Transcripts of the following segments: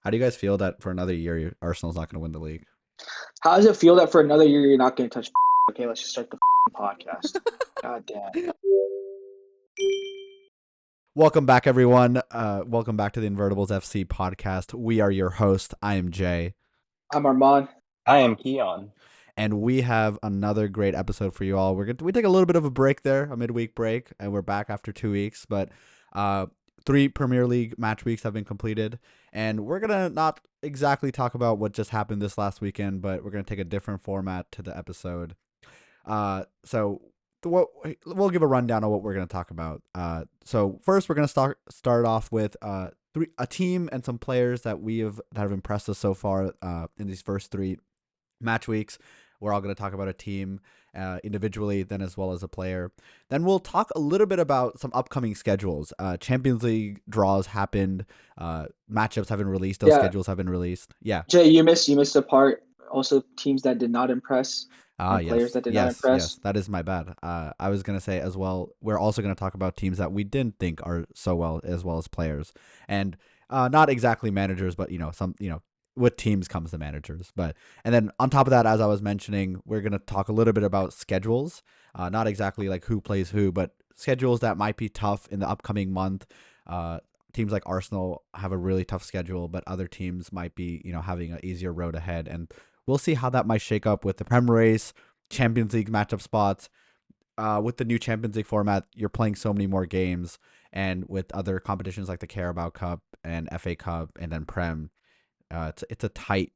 How do you guys feel that for another year, Arsenal's not going to win the league? How does it feel that for another year you're not going to touch? Okay, let's just start the podcast. God damn. Welcome back, everyone. Welcome back to the Invertibles FC podcast. We are your host. I am Jay, I'm Armand. I am Keon. and we have another great episode for you all. We take a little bit of a break there, a midweek break, and we're back after 2 weeks. But uh, three Premier League match weeks have been completed, and we're gonna not exactly talk about what just happened this last weekend, but we're gonna take a different format to the episode. So what we'll give a rundown of what we're going to talk about. So first we're going to start off with a team and some players that have impressed us so far in these first three match weeks. We're all going to talk about a team individually, then as well as a player. Then we'll talk a little bit about some upcoming schedules. Champions League draws happened. Matchups have been released. Those Yeah, schedules have been released. Yeah. Jay, you missed the part. Also, teams that did not impress Ah, and players yes, that did not yes, yes. impress. That is my bad. I was gonna say as well. We're also gonna talk about teams that we didn't think are so well as players, and not exactly managers, but with teams comes the managers. But and then on top of that, as I was mentioning, we're gonna talk a little bit about schedules. Not exactly like who plays who, but schedules that might be tough in the upcoming month. Uh, Teams like Arsenal have a really tough schedule, but other teams might be having an easier road ahead, and we'll see how that might shake up with the Prem race, Champions League matchup spots. With the new Champions League format, you're playing so many more games, and with other competitions like the Carabao Cup and FA Cup, and then Prem, it's a tight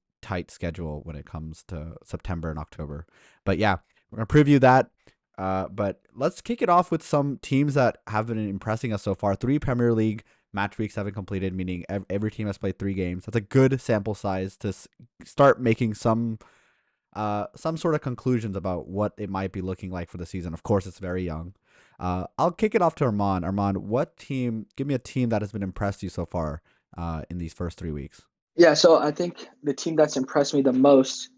schedule when it comes to September and October. But yeah, we're gonna preview that. But let's kick it off with some teams that have been impressing us so far. Three Premier League match weeks have been completed, meaning every team has played 3 games. That's a good sample size to start making some sort of conclusions about what it might be looking like for the season. Of course, it's very young. I'll kick it off to Armand. Armand, what team? Give me a team that has been impressed you so far in these first 3 weeks. Yeah, so I think the team that's impressed me the most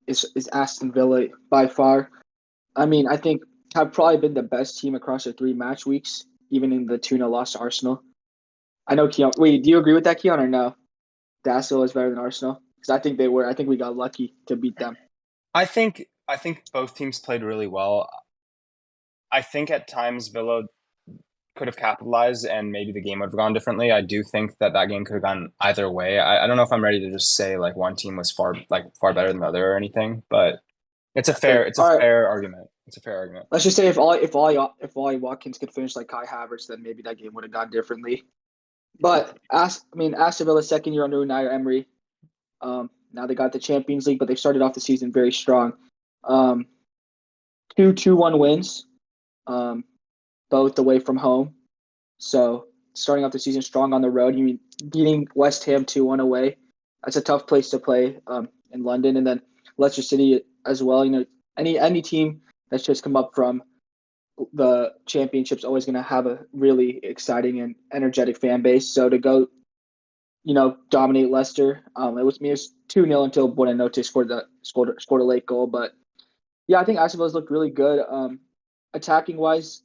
is Aston Villa by far. I mean, I think have probably been the best team across the three match weeks, even in the 2-0 loss to Arsenal. I know Keon. Wait, do you agree with that, Keon, or no? That Villa is better than Arsenal because I think they were. I think we got lucky to beat them. I think both teams played really well. I think at times Villa could have capitalized and maybe the game would have gone differently. I do think that game could have gone either way. I don't know if I'm ready to just say like one team was far better than the other or anything, but it's a All right, fair argument. It's a fair argument. let's just say if Ollie Watkins could finish like Kai Havertz, then maybe that game would have gone differently. But Aston Villa's second year under Unai Emery. Now they got the Champions League, but they started off the season very strong. Um, 2-2-1 wins, um, both away from home. So starting off the season strong on the road. You mean beating West Ham 2-1 away. That's a tough place to play in London, and then Leicester City as well. Any team that's just come up from the championship's always going to have a really exciting and energetic fan base. So to go, dominate Leicester, it was 2-0 until Buonanotte scored a late goal. But yeah, I think Aston Villa's looked really good. Attacking wise,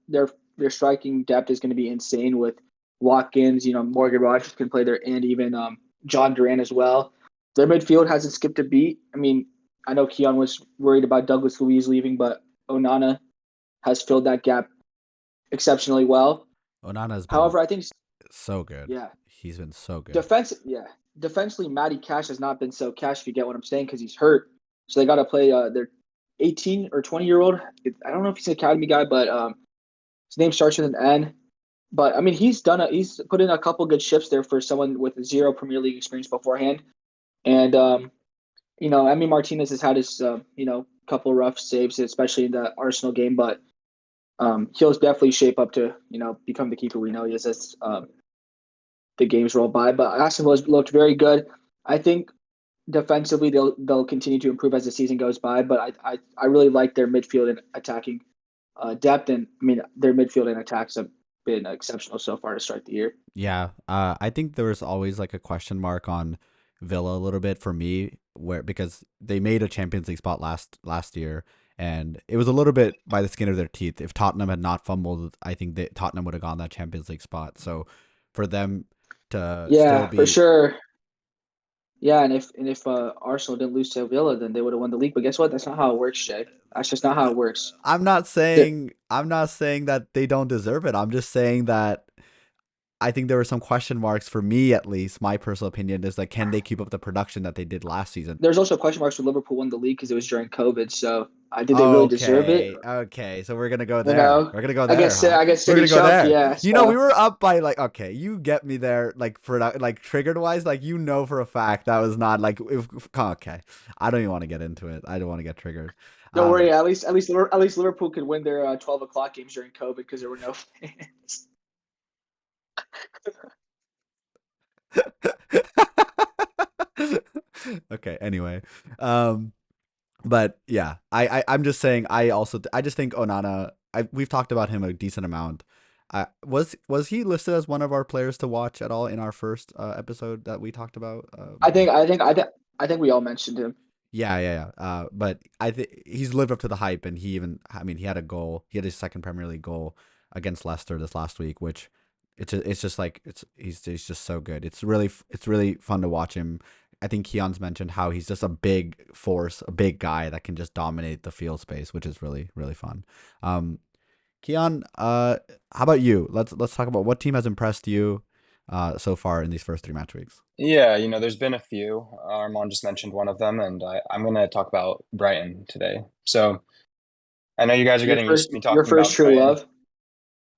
their striking depth is going to be insane with Watkins. Morgan Rogers can play there, and even John Duran as well. Their midfield hasn't skipped a beat. I mean, I know Keon was worried about Douglas Luiz leaving, but Onana has filled that gap exceptionally well. Onana has been However, I think so good. yeah, He's been so good. defensively, Matty Cash has not been so cash. If you get what I'm saying, because he's hurt, so they got to play their 18 or 20-year-old. I don't know if he's an academy guy, but his name starts with an N. But I mean, he's put in a couple good shifts there for someone with zero Premier League experience beforehand, and Emi Martinez has had his couple rough saves, especially in the Arsenal game, but he'll definitely shape up to become the keeper we know he is as the games roll by. But Aston Villa's looked very good. I think defensively they'll continue to improve as the season goes by. But I really like their midfield and attacking depth, and I mean their midfield and attacks have been exceptional so far to start the year. Yeah, I think there was always like a question mark on Villa a little bit for me, where because they made a Champions League spot last year, and it was a little bit by the skin of their teeth. If Tottenham had not fumbled, I think that Tottenham would have gone that Champions League spot. So for them, to still Yeah, for be. sure. Yeah, and if Arsenal didn't lose to Villa, then they would have won the league. But guess what? That's not how it works, Jay. That's just not how it works. The- I'm not saying that they don't deserve it. I'm just saying that I think there were some question marks for me, at least. My personal opinion is like, can they keep up the production that they did last season? There's also question marks for Liverpool won the league because it was during COVID. So did they really deserve it? Okay. So we're gonna go You there. know, We're gonna go there, huh? I guess We're City gonna go choked. there. Yeah. You know, we So were up by like, okay, you get me there, like for like triggered wise, like for a fact that was not like okay. I don't even want to get into it. I don't want to get triggered. don't worry. Um, At least Liverpool could win their 12 o'clock games during COVID because there were no fans. okay. Anyway, um, but yeah, I'm just saying. I just think Onana. We've talked about him a decent amount. Was he listed as one of our players to watch at all in our first episode that we talked about? I think we all mentioned him. Yeah. But I think he's lived up to the hype, and he even. I mean, he had a goal. He had his second Premier League goal against Leicester this last week, which it's just like he's just so good. It's really fun to watch him. I think Keon's mentioned how he's just a big force, a big guy that can just dominate the field space, which is really fun. Um, Keon, how about you? Let's talk about what team has impressed you so far in these first 3 match weeks. Yeah, there's been a few. Armand just mentioned one of them, and I'm going to talk about Brighton today. So I know you guys are Your getting used first, to me your talking first about true Brighton. love.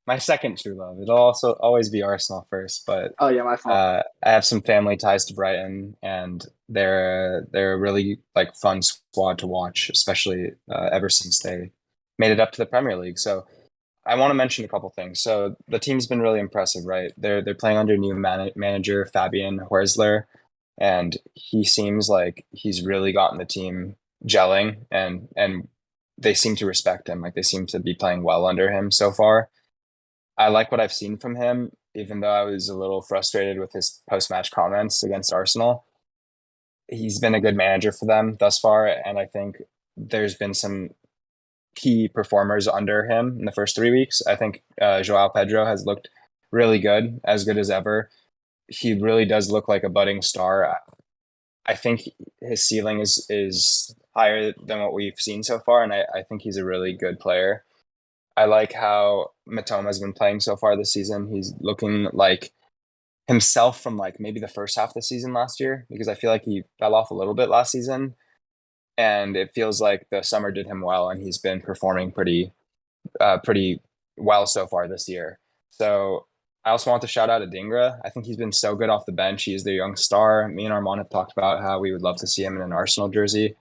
My second true love. It'll also always be Arsenal first, but Oh yeah, my fault. I have some family ties to Brighton, and they're a really like fun squad to watch, especially ever since they made it up to the Premier League. So I want to mention a couple things. So the team's been really impressive, right? They're playing under new manager Fabian Horsler, and he seems like he's really gotten the team gelling, and they seem to respect him. Like they seem to be playing well under him so far. I like what I've seen from him, even though I was a little frustrated with his post-match comments against Arsenal. He's been a good manager for them thus far, and I think there's been some key performers under him in the first 3 weeks. I think Joao Pedro has looked really good as ever. He really does look like a budding star. I think his ceiling is higher than what we've seen so far, and I think he's a really good player. I like how Matoma has been playing so far this season. He's looking like himself from like maybe the first half of the season last year, because I feel like he fell off a little bit last season, and it feels like the summer did him well, and he's been performing pretty well so far this year. So I also want to shout out Adingra. I think he's been so good off the bench. He's the young star. Me and Armand have talked about how we would love to see him in an Arsenal jersey.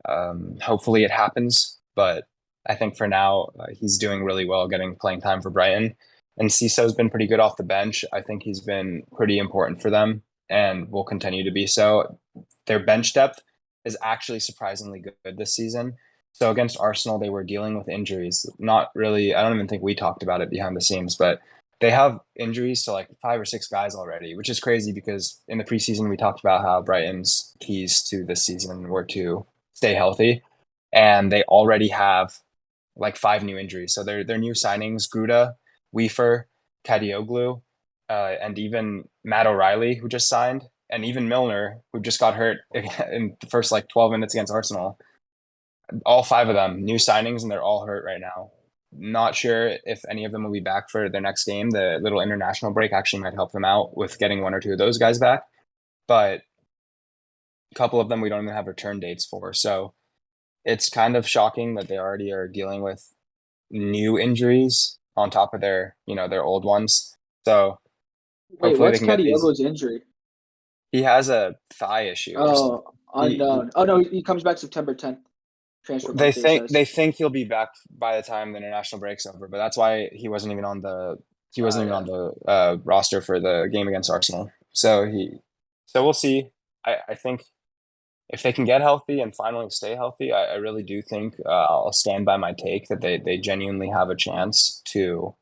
Hopefully it happens, but I think for now he's doing really well getting playing time for Brighton. And Cisso's been pretty good off the bench. I think he's been pretty important for them and will continue to be so. Their bench depth is actually surprisingly good this season. So against Arsenal, they were dealing with injuries. Not really, I don't even think we talked about it behind the scenes, but they have injuries to like 5 or 6 guys already, which is crazy because in the preseason we talked about how Brighton's keys to this season were to stay healthy, and they already have like 5 new injuries. So their new signings: Gruda, Weaver, Kadioglu, and even Matt O'Reilly, who just signed, and even Milner, who just got hurt in the first like 12 minutes against Arsenal. All 5 of them new signings, and they're all hurt right now. Not sure if any of them will be back for their next game. The little international break actually might help them out with getting 1 or 2 of those guys back, but a couple of them we don't even have return dates for. So it's kind of shocking that they already are dealing with new injuries on top of their old ones. So Wait, hopefully they what's can get these. Kadioglu's injury? He has a thigh issue or something. Oh, He, unknown. Oh no, he comes back September 10th. Transfer they market, it think says. they think he'll be back by the time the international break's over, but that's why he wasn't even Yeah. on the roster for the game against Arsenal. So we'll see. I think if they can get healthy and finally stay healthy, I really do think I'll stand by my take that they genuinely have a chance to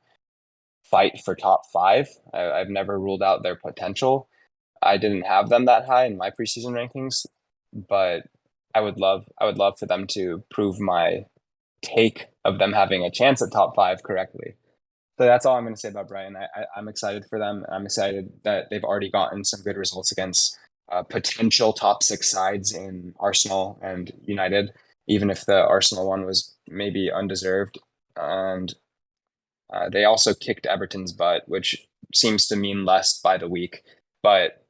fight for top 5. I've never ruled out their potential. I didn't have them that high in my preseason rankings, but I would love for them to prove my take of them having a chance at top 5 correctly. So that's all I'm going to say about Brighton. I'm excited for them. I'm excited that they've already gotten some good results against potential top 6 sides in Arsenal and United, even if the Arsenal one was maybe undeserved. And they also kicked Everton's butt, which seems to mean less by the week, but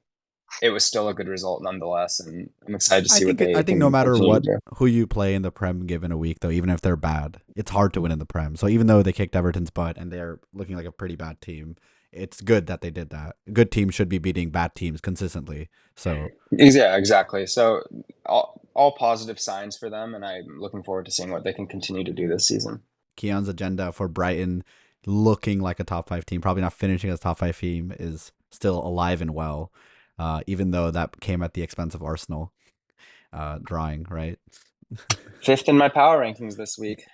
it was still a good result nonetheless. And I'm excited to see what they I think no can matter continue what to do. who you play in the Prem given a week though, even if they're bad, it's hard to win in the Prem. So even though they kicked Everton's butt and they're looking like a pretty bad team, it's good that they did that. Good teams should be beating bad teams consistently. So Yeah, exactly. So all positive signs for them, and I'm looking forward to seeing what they can continue to do this season. Keon's agenda for Brighton looking like a top 5 team, probably not finishing as a top 5 team, is still alive and well, even though that came at the expense of Arsenal drawing, right? 5th in my power rankings this week.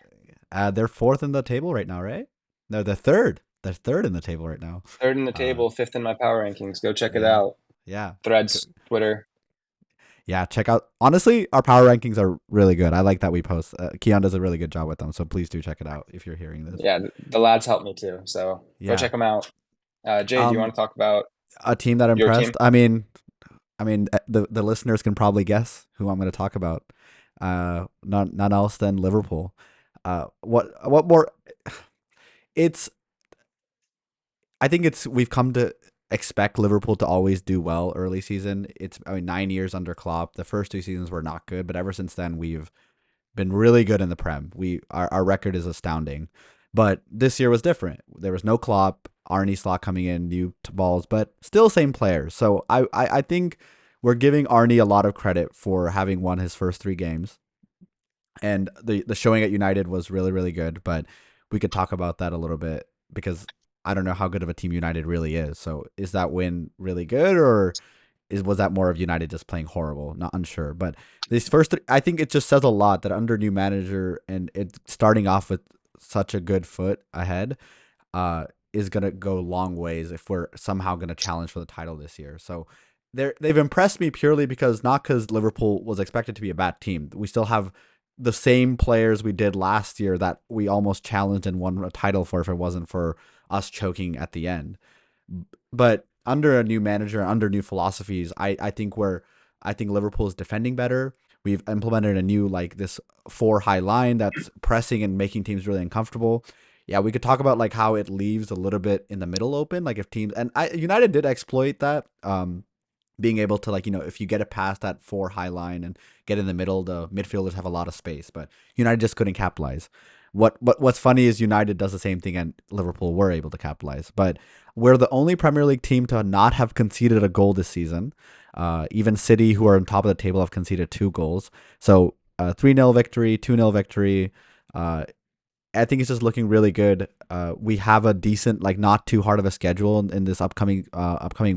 They're 4th in the table right now, right? No, they're 3rd. They're 3rd in the table right now. 3rd in the table, 5th in my power rankings. Go check it Yeah. out. Yeah. Threads, Twitter. Yeah, check out. Honestly, our power rankings are really good. I like that we post. Keon does a really good job with them, so please do check it out if you're hearing this. Yeah, the lads helped me too, so Yeah. go check them out. Jay, do you want to talk about a team that your impressed? team? I mean, the listeners can probably guess who I'm going to talk about. None else than Liverpool. What more? It's. I think we've come to expect Liverpool to always do well early season. It's 9 years under Klopp. The first 2 seasons were not good, but ever since then we've been really good in the Prem. Our record is astounding. But this year was different. There was no Klopp, Arne Slot coming in, new balls, but still same players. So I think we're giving Arne a lot of credit for having won his first 3 games. And the showing at United was really, really good, but we could talk about that a little bit because I don't know how good of a team United really is. So is that win really good, or was that more of United just playing horrible? Not unsure. But these first 3, I think it just says a lot that under new manager and it starting off with such a good foot ahead is gonna go long ways if we're somehow gonna challenge for the title this year. So they've impressed me purely because not because Liverpool was expected to be a bad team. We still have the same players we did last year that we almost challenged and won a title for if it wasn't for us choking at the end. But under a new manager, under new philosophies, I think Liverpool is defending better. We've implemented a new this 4 high line that's pressing and making teams really uncomfortable. Yeah, we could talk about how it leaves a little bit in the middle open, like if teams and United did exploit that. Being able to if you get it past that 4 high line and get in the middle, the midfielders have a lot of space, but United just couldn't capitalize. What's funny is United does the same thing and Liverpool were able to capitalize. But we're the only Premier League team to not have conceded a goal this season. Even City, who are on top of the table, have conceded 2 goals. So 3-0 victory, 2-0 victory. I think it's just looking really good. We have a decent, not too hard of a schedule in this upcoming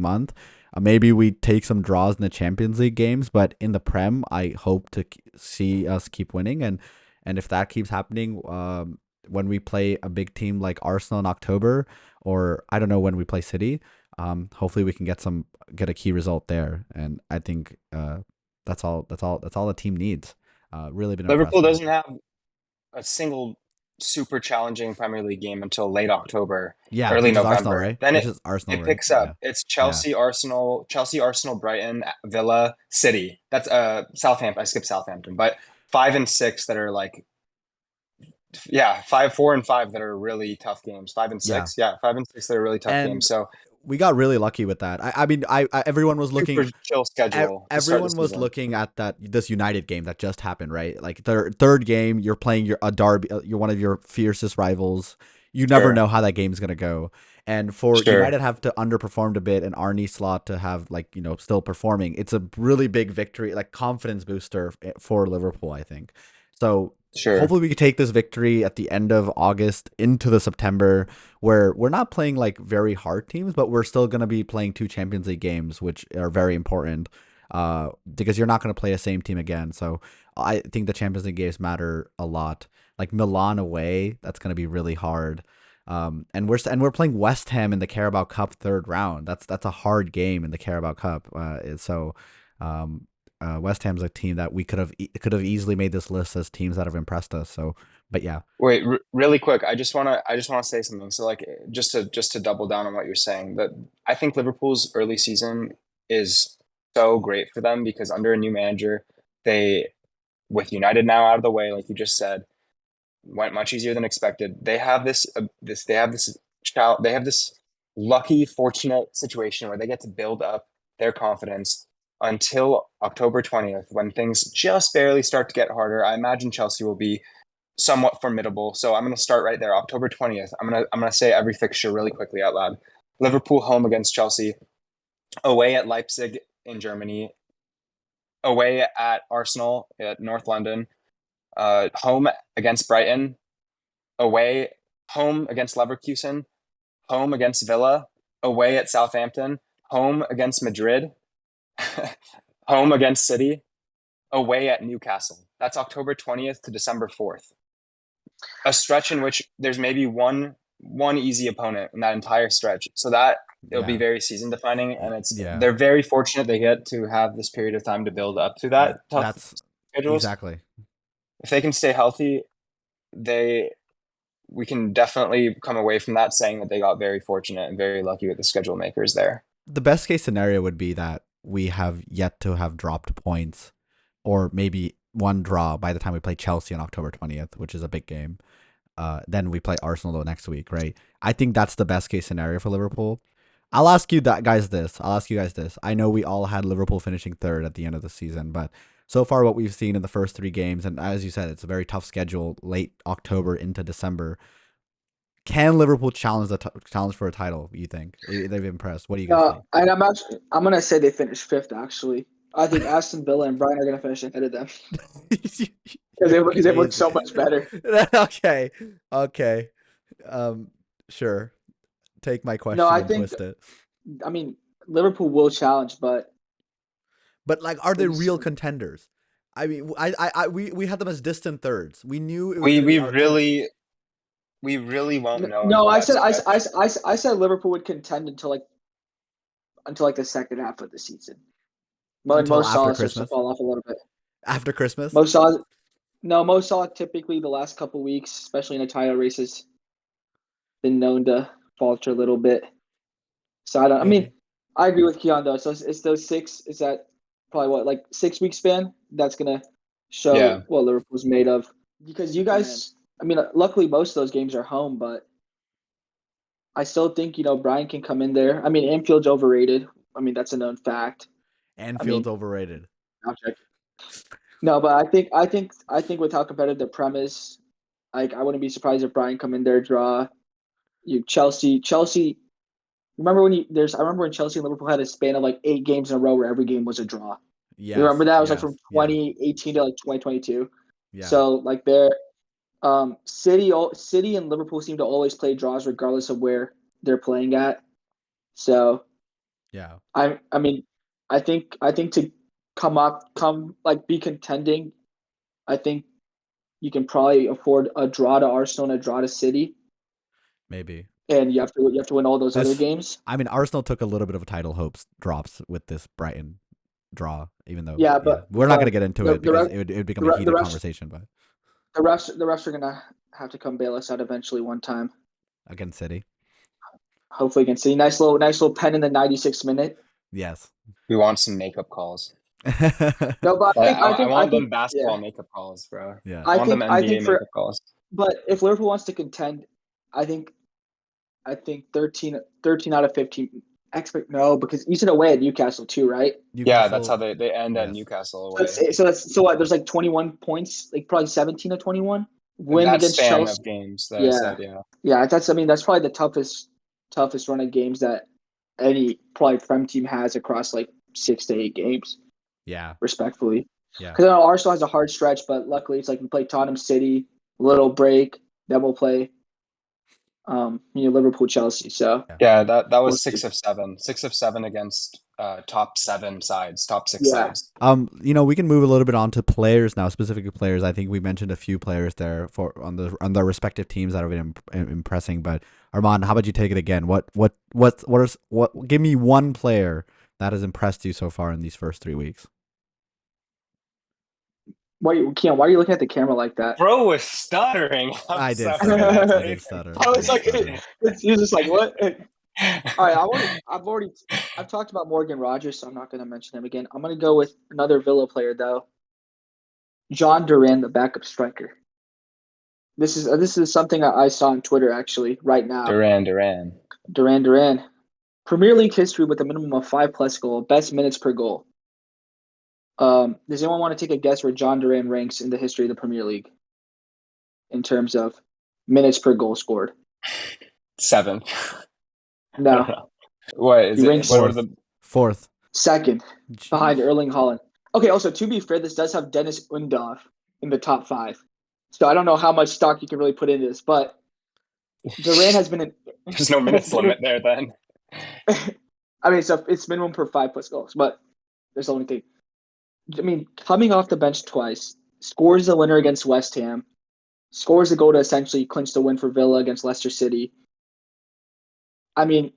month. Maybe we take some draws in the Champions League games, but in the Prem, I hope to see us keep winning. And if that keeps happening, when we play a big team like Arsenal in October, or I don't know when we play City, hopefully we can get a key result there. And I think that's all the team needs. Really been Liverpool impressed. doesn't have a single super challenging Premier League game until late October, early November. Arsenal, right? Then Arsenal, it picks up. Yeah. It's Chelsea, Arsenal, Brighton, Villa, City. That's Southampton. I skipped Southampton, but 5 and 6 that are 5, 4, and 5 that are really tough games. 5 and 6, 5 and 6 that are really tough games. So we got really lucky with that. I mean, everyone was looking super chill schedule. Everyone was looking at this United game that just happened, right? Like third game, you're playing a derby, you're one of your fiercest rivals. You never know how that game's gonna go. And for United have to underperformed a bit, and Arne Slot to have still performing, it's a really big victory, confidence booster for Liverpool, I think. So hopefully we can take this victory at the end of August into the September, where we're not playing very hard teams, but we're still going to be playing 2 Champions League games, which are very important because you're not going to play the same team again. So I think the Champions League games matter a lot. Like Milan away, that's going to be really hard. And we're playing West Ham in the Carabao Cup 3rd round. That's a hard game in the Carabao Cup. West Ham's a team that we could have easily made this list as teams that have impressed us. So But yeah, Wait, really quick. I just wanna say something. So like, just to double down on what you're saying, that I think Liverpool's early season is so great for them because under a new manager, they, with United now out of the way, like you just said, went much easier than expected. They have this lucky, fortunate situation where they get to build up their confidence until October 20th, when things just barely start to get harder. I imagine Chelsea will be somewhat formidable. So I'm going to start right there. October 20th. I'm going to say every fixture really quickly out loud. Liverpool home against Chelsea, away at Leipzig in Germany, away at Arsenal at North London, home against Brighton, away home against Leverkusen, home against Villa, away at Southampton, home against Madrid, home against City, away at Newcastle. That's October 20th to December 4th. A stretch in which there's maybe one easy opponent in that entire stretch. So that it'll be Yeah. very season defining, and Yeah. they're very fortunate they get to have this period of time to build up to that tough That's schedules. exactly. If they can stay healthy, we can definitely come away from that saying that they got very fortunate and very lucky with the schedule makers there. The best case scenario would be that we have yet to have dropped points, or maybe one draw by the time we play Chelsea on October 20th, which is a big game. Then we play Arsenal next week, right? I think that's the best case scenario for Liverpool. I'll ask you guys this. I know we all had Liverpool finishing third at the end of the season, but so far what we've seen in the first 3 games, and as you said, it's a very tough schedule, late October into December. Can Liverpool challenge for a title? You think they've impressed? What do you guys think? And I'm gonna say they finished fifth. Actually, I think Aston Villa and Brighton are gonna finish ahead of them because they look so much better. Okay. Sure. Take my question I and think- twist it. I mean, Liverpool will challenge, but Like, are they Please. real contenders? I mean, we had them as distant thirds. We knew it was We gonna be we really won't know. no, until I that said stretch. I said Liverpool would contend until like the second half of the season. But Until Mo after Salah starts to Christmas? fall off a little bit. after Christmas. Mo Salah typically the last couple weeks, especially in the title races, been known to falter a little bit. So I mean, Maybe. I agree with Keon though. So it's those 6. Is that probably what, like 6 week span? That's gonna show Yeah. what Liverpool's made of. Because you guys, I mean, luckily most of those games are home, but I still think Brian can come in there. I mean, Anfield's overrated. I mean, that's a known fact. Anfield's overrated. No, but I think with how competitive the Prem is, like I wouldn't be surprised if Brian come in there, draw. Chelsea. Remember when I remember when Chelsea and Liverpool had a span of like 8 games in a row where every game was a draw. Yes, You remember that? It was like yes, from 2018 to like 2022. yeah. So like City and Liverpool seem to always play draws regardless of where they're playing at. So yeah. I mean I think to be contending, I think you can probably afford a draw to Arsenal and a draw to City, Maybe. and you have to win all those This- other games. I mean, Arsenal took a little bit of a title hopes drops with this Brighton draw, even though Yeah, but- we're not but going to get into the- it because it would become the a re- heated the rest- conversation. But The refs are gonna have to come bail us out eventually one time. against City, Hopefully against City. Nice little pen in the 96th minute. yes. We want some makeup calls. No, but I I want think them basketball yeah. makeup calls, bro. Yeah. I want them I NBA think for makeup calls. But if Liverpool wants to contend, I think 13 out of 15. No, because you said away at Newcastle too, right? Yeah, that's how Newcastle- they end at yes. Newcastle So away. so what? There's like 21 points, like probably 17 to 21. Win That against span Chelsea. of games that I Yeah. said, yeah. Yeah, that's probably the toughest run of games that any probably Prem team has across like 6 to 8 games, Yeah. respectfully. Yeah. Because I know Arsenal has a hard stretch, but luckily it's like we play Tottenham City, little break, then we'll play Liverpool, Chelsea. So Yeah, that was We'll 6 see. of 7. 6 of 7 against top 7 sides, top 6 Yeah. sides. We can move a little bit on to players now, specifically players. I think we mentioned a few players there on their respective teams that have been impressing. But Armand, how about you take it again? Give me one player that has impressed you so far in these first 3 weeks. Keon, why are you looking at the camera like that? Bro was stuttering. I'm I did sorry. stutter. I I did stutter. was I like, did stutter. you're just like, what? All right, I've talked about Morgan Rogers, so I'm not going to mention him again. I'm going to go with another Villa player though, John Duran, the backup striker. This is something I saw on Twitter actually right now. Duran. Duran, Premier League history with a minimum of 5+ goal, best minutes per goal. Does anyone want to take a guess where John Duran ranks in the history of the Premier League in terms of minutes per goal scored? 7th. I don't No, know. What is He it? ranks What are the Fourth. second behind Jeez. Erling Haaland. Okay, also to be fair, this does have Dennis Undav in the top 5. So I don't know how much stock you can really put into this, but Duran has been There's no minutes limit there then. I mean, it's minimum per 5+ goals, but there's the only thing. I mean, coming off the bench twice, scores the winner against West Ham, scores a goal to essentially clinch the win for Villa against Leicester City. I mean,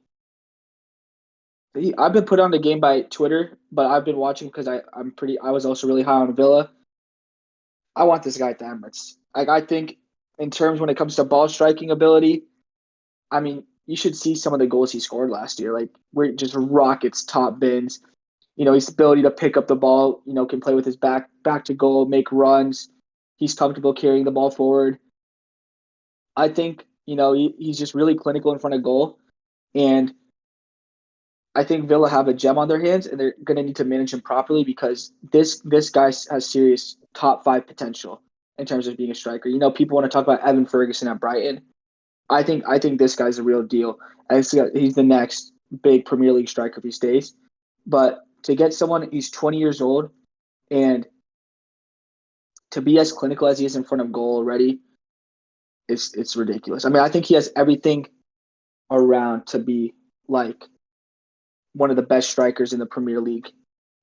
I've been put on the game by Twitter, but I've been watching because I was also really high on Villa. I want this guy at the Emirates. Like, I think in terms when it comes to ball striking ability, I mean, you should see some of the goals he scored last year. Like, where just rockets, top bins. His ability to pick up the ball, can play with his back to goal, make runs. He's comfortable carrying the ball forward. I think, he's just really clinical in front of goal. And I think Villa have a gem on their hands, and they're going to need to manage him properly because this guy has serious top 5 potential in terms of being a striker. People want to talk about Evan Ferguson at Brighton. I think this guy's a real deal. He's the next big Premier League striker if he stays. But to get someone, he's 20 years old, and to be as clinical as he is in front of goal already, it's ridiculous. I mean, I think he has everything around to be like one of the best strikers in the Premier League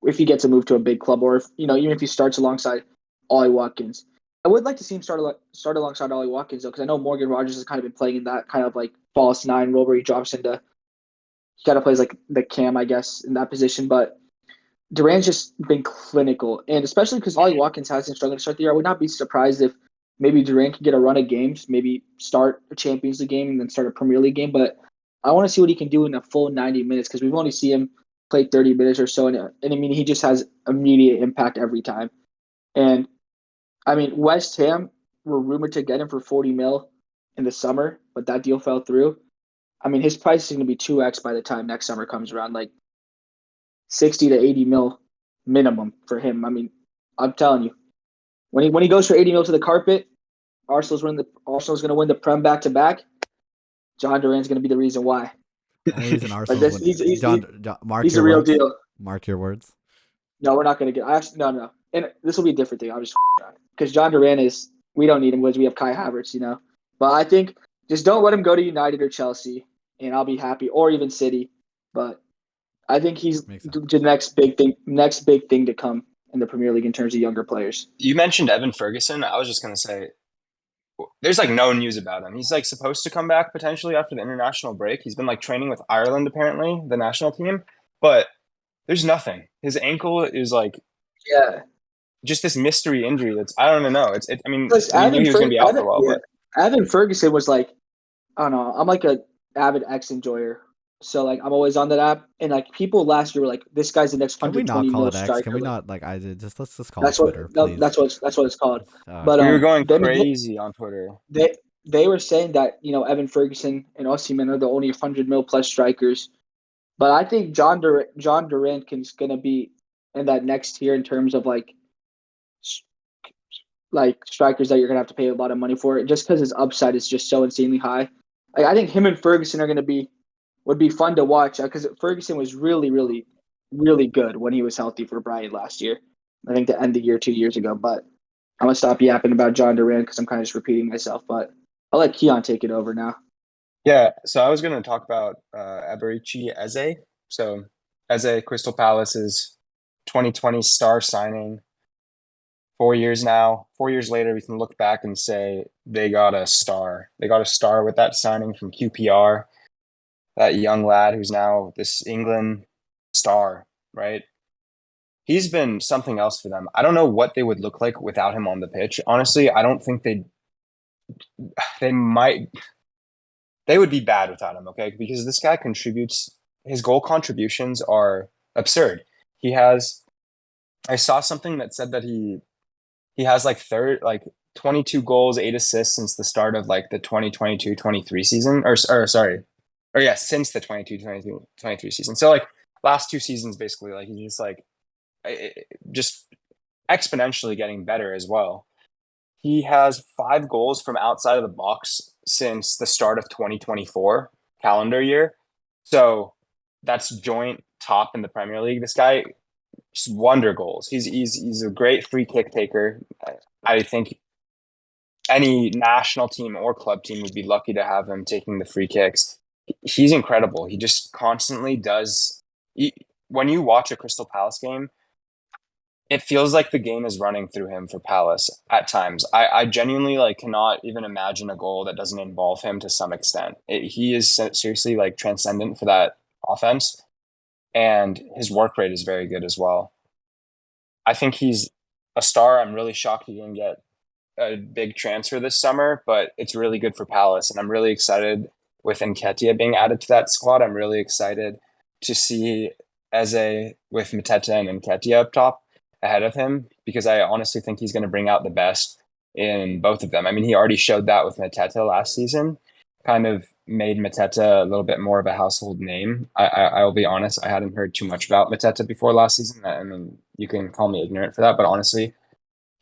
if he gets a move to a big club, or if even if he starts alongside Ollie Watkins. I would like to see him start alongside Ollie Watkins though, because I know Morgan Rogers has kind of been playing in that kind of like false 9 role where he drops into. He kind of plays like the cam, I guess, in that position, but Duran's just been clinical, and especially because Ollie Watkins hasn't struggled to start the year. I would not be surprised if maybe Duran could get a run of games, maybe start a Champions League game and then start a Premier League game. But I want to see what he can do in a full 90 minutes because we've only seen him play 30 minutes or so, and I mean he just has immediate impact every time. And I mean West Ham were rumored to get him for 40 mil in the summer, but that deal fell through. I mean his price is going to be 2x by the time next summer comes around. Like 60 to 80 mil minimum for him. I mean, I'm telling you, when he goes for 80 mil to the carpet, Arsenal's going to win the Prem back to back. John Duran's going to be the reason why. Only reason But Arsenal's this, winning. John, mark he's your a real words. deal. Mark your words. No, we're not going to get. No. And this will be a different thing. I'll just because John Duran is. We don't need him because we have Kai Havertz, But I think just don't let him go to United or Chelsea, and I'll be happy, or even City. But I think he's the next big thing to come in the Premier League in terms of younger players. You mentioned Evan Ferguson. I was just going to say, there's like no news about him. He's like supposed to come back potentially after the international break. He's been like training with Ireland, apparently, the national team, but there's nothing. His ankle is like, just this mystery injury. I don't even know. I mean, we knew he was going to be out for a while, but Evan Ferguson was like, I don't know. I'm like a avid X enjoyer. So like I'm always on that app, and like people last year were like, "This guy's the next 120 mil striker." Can we not like let's just call it Twitter, please. That's what it's called. But we were going crazy on Twitter. They were saying that Evan Ferguson and Osimhen are the only 100 mil plus strikers, but I think John Durant is going to be in that next tier in terms of like strikers that you're going to have to pay a lot of money for, just because his upside is just so insanely high. Like I think him and Ferguson are going to would be fun to watch because Ferguson was really, really, really good when he was healthy for Brighton last year. I think to end the year 2 years ago. But I'm going to stop yapping about John Duran because I'm kind of just repeating myself. But I'll let Keon take it over now. Yeah, so I was going to talk about Eberechi Eze. So Eze, Crystal Palace's 2020 star signing. 4 years now. 4 years later, we can look back and say they got a star. They got a star with that signing from QPR. That young lad who's now this England star, right? he's been something else for them. I don't know what they would look like without him on the pitch. Honestly, I don't think they might they would be bad without him, okay? Because this guy contributes, his goal contributions are absurd. He has, I saw something that said that he has like 22 goals, 8 assists since the start of like the 2022-23 season, since the 22-23 season. So like last 2 seasons, basically, like he's just like just exponentially getting better as well. He has 5 goals from outside of the box since the start of 2024 calendar year. So that's joint top in the Premier League. This guy just wonder goals. He's a great free kick taker. I think any national team or club team would be lucky to have him taking the free kicks. He's incredible. He just constantly does. When you watch a Crystal Palace game, it feels like the game is running through him for Palace at times. I genuinely like cannot even imagine a goal that doesn't involve him to some extent. He is seriously like transcendent for that offense, and his work rate is very good as well. I think he's a star. I'm really shocked he didn't get a big transfer this summer, but it's really good for Palace, and I'm really excited with Nketiah being added to that squad. I'm really excited to see Eze with Mateta and Nketiah up top ahead of him, because I honestly think he's going to bring out the best in both of them. I mean, he already showed that with Mateta last season, kind of made Mateta a little bit more of a household name. I will be honest, I hadn't heard too much about Mateta before last season. I mean, you can call me ignorant for that, but honestly,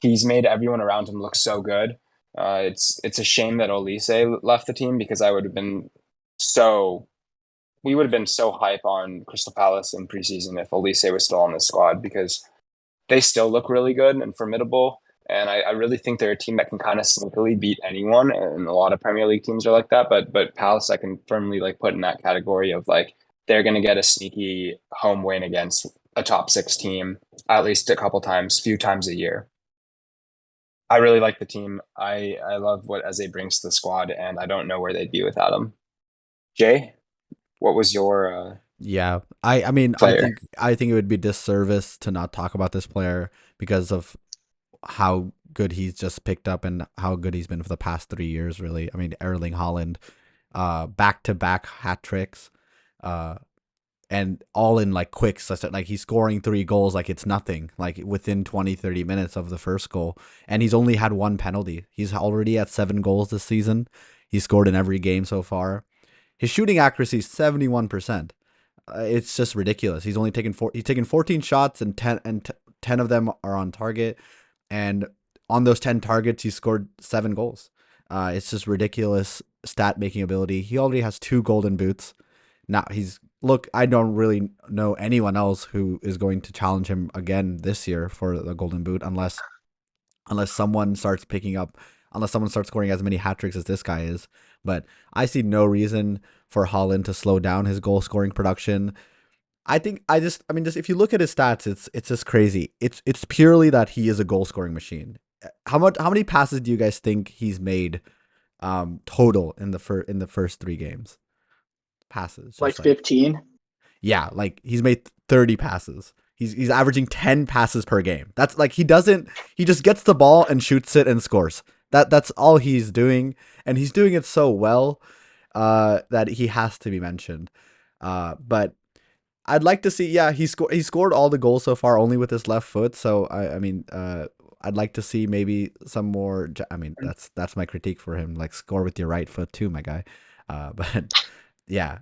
he's made everyone around him look so good. It's a shame that Olise left the team, because we would have been so hype on Crystal Palace in preseason if Olise was still on the squad, because they still look really good and formidable. And I really think they're a team that can kind of sneakily beat anyone. And a lot of Premier League teams are like that. But Palace, I can firmly like put in that category of like, they're going to get a sneaky home win against a top 6 team at least a few times a year. I really like the team. I love what Eze brings to the squad, and I don't know where they'd be without him. Jay, what was your Yeah, I mean, player? I think it would be disservice to not talk about this player because of how good he's just picked up and how good he's been for the past 3 years. Really, I mean, Erling Haaland, back-to-back hat tricks, and all in like quick, such that like he's scoring 3 goals like it's nothing, like within 20-30 minutes of the first goal, and he's only had 1 penalty. He's already at 7 goals this season. He's scored in every game so far. His shooting accuracy is 71%. It's just ridiculous. He's only taken 14 shots, and 10 of them are on target, and on those 10 targets he scored 7 goals. It's just ridiculous stat making ability. He already has 2 golden boots. Now I don't really know anyone else who is going to challenge him again this year for the golden boot, unless someone starts scoring as many hat tricks as this guy is. But I see no reason for Haaland to slow down his goal scoring production. I mean, just if you look at his stats, it's just crazy. It's purely that he is a goal scoring machine. How many passes do you guys think he's made total in the first 3 games? Passes, Like 15. Yeah, like he's made 30 passes. He's averaging 10 passes per game. That's like he just gets the ball and shoots it and scores. That's all he's doing, and he's doing it so well that he has to be mentioned. But I'd like to see, he scored all the goals so far only with his left foot. So I mean, I'd like to see maybe some more. I mean, that's my critique for him. Like, score with your right foot too, my guy. But yeah.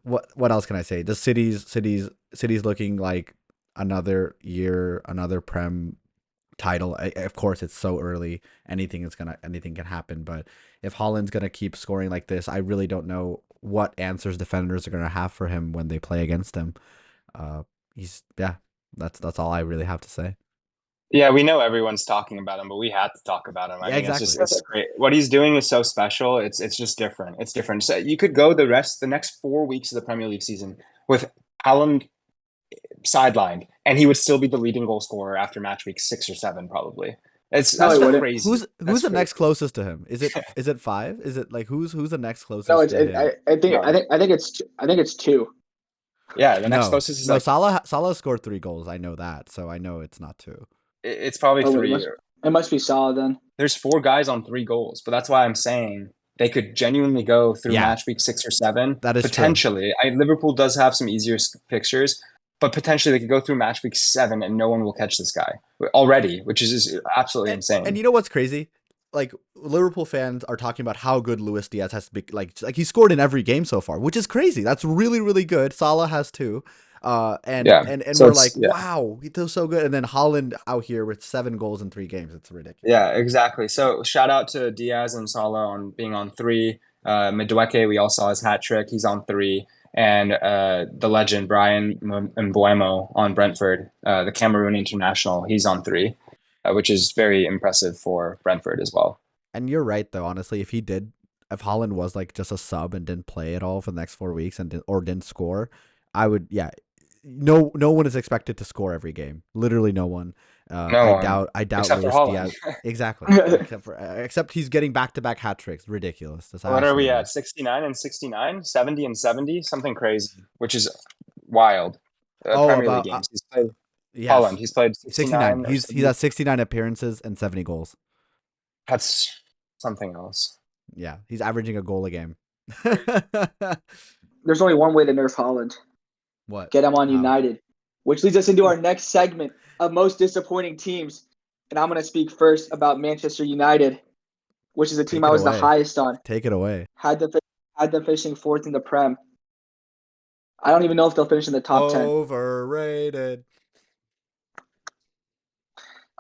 What else can I say? The city's looking like another year, another Prem title. Of course, it's so early. Anything can happen. But if Haaland's gonna keep scoring like this, I really don't know what answers defenders are gonna have for him when they play against him. That's all I really have to say. Yeah, we know everyone's talking about him, but we had to talk about him. I mean, Exactly. it's great. What he's doing is so special. It's just different. It's different. So you could go the next 4 weeks of the Premier League season with Haaland sidelined, and he would still be the leading goal scorer after match week 6 or 7, probably. That's crazy. Who's the next closest to him? Is it 5? Is it like who's the next closest No, to him? I think it's 2. Yeah, the next No, closest is no. like Salah scored 3 goals. I know that, so I know it's not 2. it's probably Oh wait, 3. it must be Salah then. There's 4 guys on 3 goals, but that's why I'm saying they could genuinely go through Yeah, match week 6 or 7 that is true. potentially. Liverpool does have some easier fixtures, but potentially they could go through match week 7 and no one will catch this guy already, which is just absolutely insane. And you know what's crazy? Like Liverpool fans are talking about how good Luis Diaz has to be. Like he scored in every game so far, which is crazy. That's really really good. Salah has too. And Yeah. and So we're it's like, wow, he does so good. And then Holland out here with 7 goals in 3 games. It's ridiculous. Yeah, exactly. So shout out to Diaz and Salah on being on 3. Madueke, we all saw his hat trick. He's on 3. And the legend Brian Mbuemo on Brentford, the Cameroon international, he's on 3, which is very impressive for Brentford as well. And you're right though. Honestly, if Holland was like just a sub and didn't play at all for the next 4 weeks or didn't score, I would. Yeah, no one is expected to score every game. Literally no one. No I one, doubt except for Luis Holland. Diaz. Exactly. Except he's getting back-to-back hat tricks. Ridiculous. That's What are we absolutely at? 69 and 69, 70 and 70, something crazy, which is wild. Oh, Premier League about games. He's played yes. Holland. He's played 69. 69 or He's 70. at 69 appearances and 70 goals. That's something else. Yeah, he's averaging a goal a game. There's only one way to nerf Holland. What? Get him on How? United, which leads us into our next segment of most disappointing teams. And I'm going to speak first about Manchester United, which is a team Take I it was the away. highest on. Take it away. Had them finishing 4th in the Prem. I don't even know if they'll finish in the top 10. Overrated.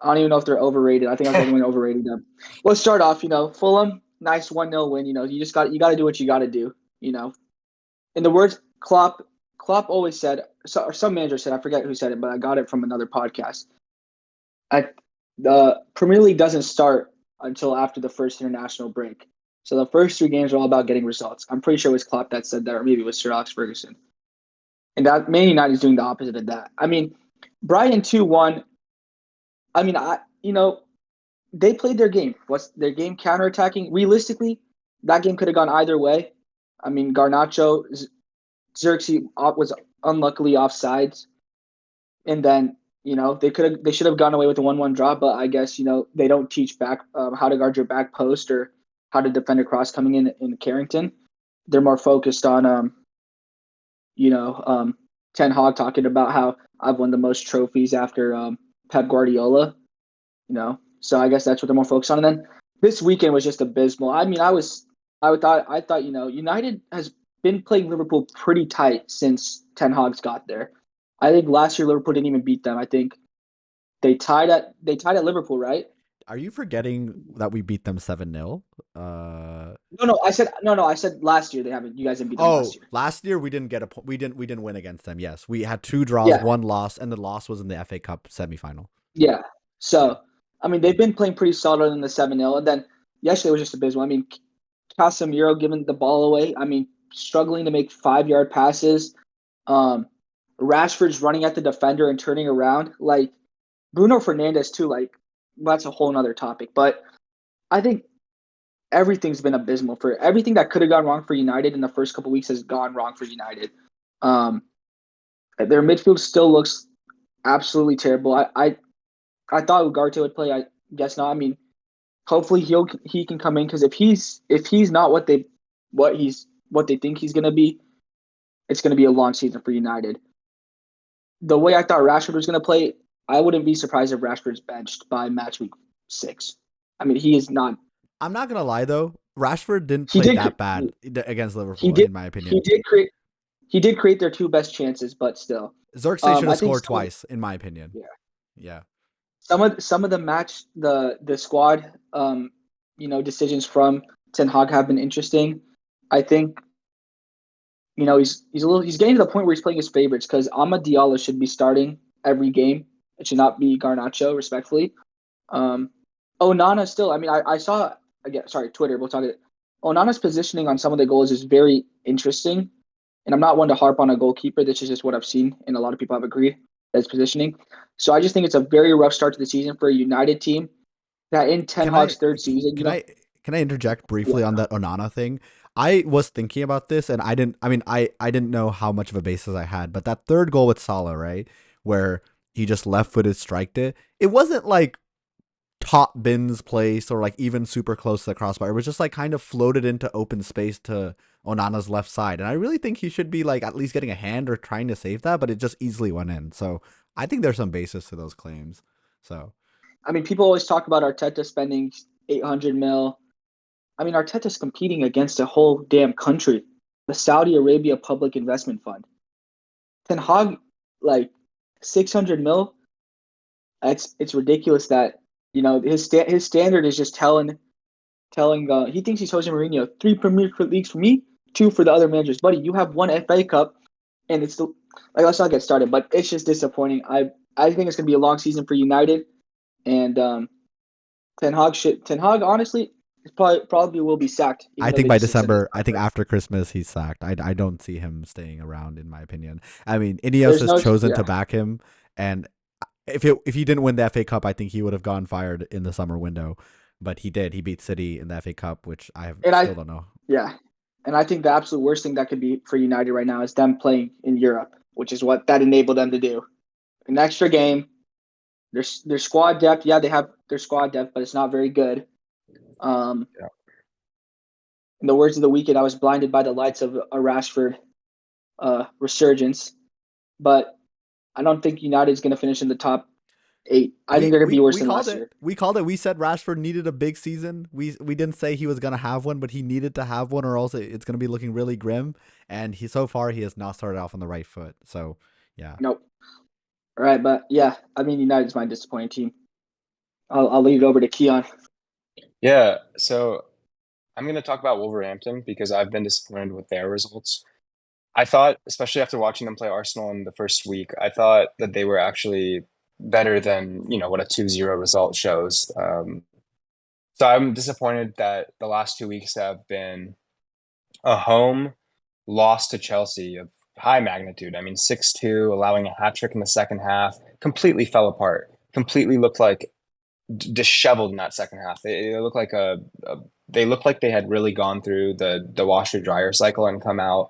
I don't even know if they're overrated. I think I was the only one overrating them. Let's start off, Fulham, nice 1-0 win. You got to do what you got to do, In the words Klopp always said, or some manager said, I forget who said it, but I got it from another podcast. The Premier League doesn't start until after the first international break. So the first 3 games are all about getting results. I'm pretty sure it was Klopp that said that, or maybe it was Sir Alex Ferguson. And that Man United is doing the opposite of that. I mean, Brighton 2-1. I mean, they played their game. What's their game? Counterattacking. Realistically, that game could have gone either way. I mean, Garnacho, Xerxes was unluckily offsides, and then they should have gone away with a 1-1 draw. But I guess they don't teach back how to guard your back post or how to defend a cross coming in Carrington. They're more focused on Ten Hag talking about how I've won the most trophies after Pep Guardiola. So I guess that's what they're more focused on. And then this weekend was just abysmal. I mean, I thought United has been playing Liverpool pretty tight since Ten Hag's got there. I think last year Liverpool didn't even beat them. I think they tied at Liverpool, right? Are you forgetting that we beat them 7-0? No. I said last year they haven't. You guys didn't beat them last year. Last year we didn't get we didn't win against them. Yes, we had 2 draws, Yeah. 1 loss, and the loss was in the FA Cup semifinal. Yeah. So I mean, they've been playing pretty solid in the 7-0, and then yesterday was just abysmal. I mean, Casemiro giving the ball away. I mean, struggling to make 5-yard passes. Rashford's running at the defender and turning around. Like Bruno Fernandes too. Like that's a whole nother topic. But I think everything's been abysmal for everything that could have gone wrong for United in the first couple of weeks has gone wrong for United. Their midfield still looks absolutely terrible. I thought Ugarte would play. I guess not. I mean, hopefully he can come in because if he's not what they think he's gonna be, it's gonna be a long season for United. The way I thought Rashford was gonna play, I wouldn't be surprised if Rashford's benched by match week 6. I mean, he is not. I'm not gonna lie though, Rashford didn't play that bad against Liverpool, in my opinion. He did create their 2 best chances, but still, Xerxes should have scored twice, in my opinion. Yeah. Some of the squad, decisions from Ten Hag have been interesting. I think, he's getting to the point where he's playing his favorites because Amad Diallo should be starting every game. It should not be Garnacho, respectfully. Onana still. I mean, I saw again. Sorry, Twitter. We'll talk. Onana's positioning on some of the goals is very interesting, and I'm not one to harp on a goalkeeper. This is just what I've seen, and a lot of people have agreed. That's positioning. So I just think it's a very rough start to the season for a United team that in Ten Hag's 3rd season. Can I interject briefly on that Onana thing? I was thinking about this, and I didn't. I mean, I didn't know how much of a basis I had, but that third goal with Salah, right, where he just left-footed striked it. It wasn't like top bins place or like even super close to the crossbar. It was just like kind of floated into open space to Onana's left side. And I really think he should be like at least getting a hand or trying to save that, but it just easily went in. So I think there's some basis to those claims. So I mean, people always talk about Arteta spending 800 mil. I mean, Arteta's competing against a whole damn country, the Saudi Arabia Public Investment Fund. Ten Hag, like 600 mil. It's ridiculous that his standard is just telling he thinks he's Jose Mourinho 3 Premier Leagues for me, 2 for the other managers. Buddy, you have 1 FA Cup, and it's the like let's not get started, but it's just disappointing. I think it's gonna be a long season for United, and Ten Hag honestly probably will be sacked. I Even though think they by just extended his December, I think contract. after Christmas, he's sacked. I don't see him staying around, in my opinion. I mean, Ineos There's has no chosen to yeah, back him, and if he didn't win the FA Cup, I think he would have gone fired in the summer window. But he did. He beat City in the FA Cup, which I and still don't know. yeah, and I think the absolute worst thing that could be for United right now is them playing in Europe, which is what that enabled them to do. An extra game. Their squad depth, yeah, they have their squad depth, but it's not very good. Um, Yeah. in the words of the weekend, I was blinded by the lights of a Rashford resurgence, but I don't think United's going to finish in the top 8. I think they're going to be worse We than called last it. year. We called it. We said Rashford needed a big season. We didn't say he was gonna have one, but he needed to have one, or else it's gonna be looking really grim. And he so far he has not started off on the right foot. So yeah, Nope. All right, but yeah, I mean United's my disappointing team. I'll leave it over to Keon. Yeah, so I'm going to talk about Wolverhampton because I've been disappointed with their results. I thought, especially after watching them play Arsenal in the first week, I thought that they were actually better than, what a 2-0 result shows. So I'm disappointed that the last 2 weeks have been a home loss to Chelsea of high magnitude. I mean, 6-2, allowing a hat trick in the second half, completely fell apart. Completely looked like disheveled in that second half. They looked like they looked like they had really gone through the washer dryer cycle and come out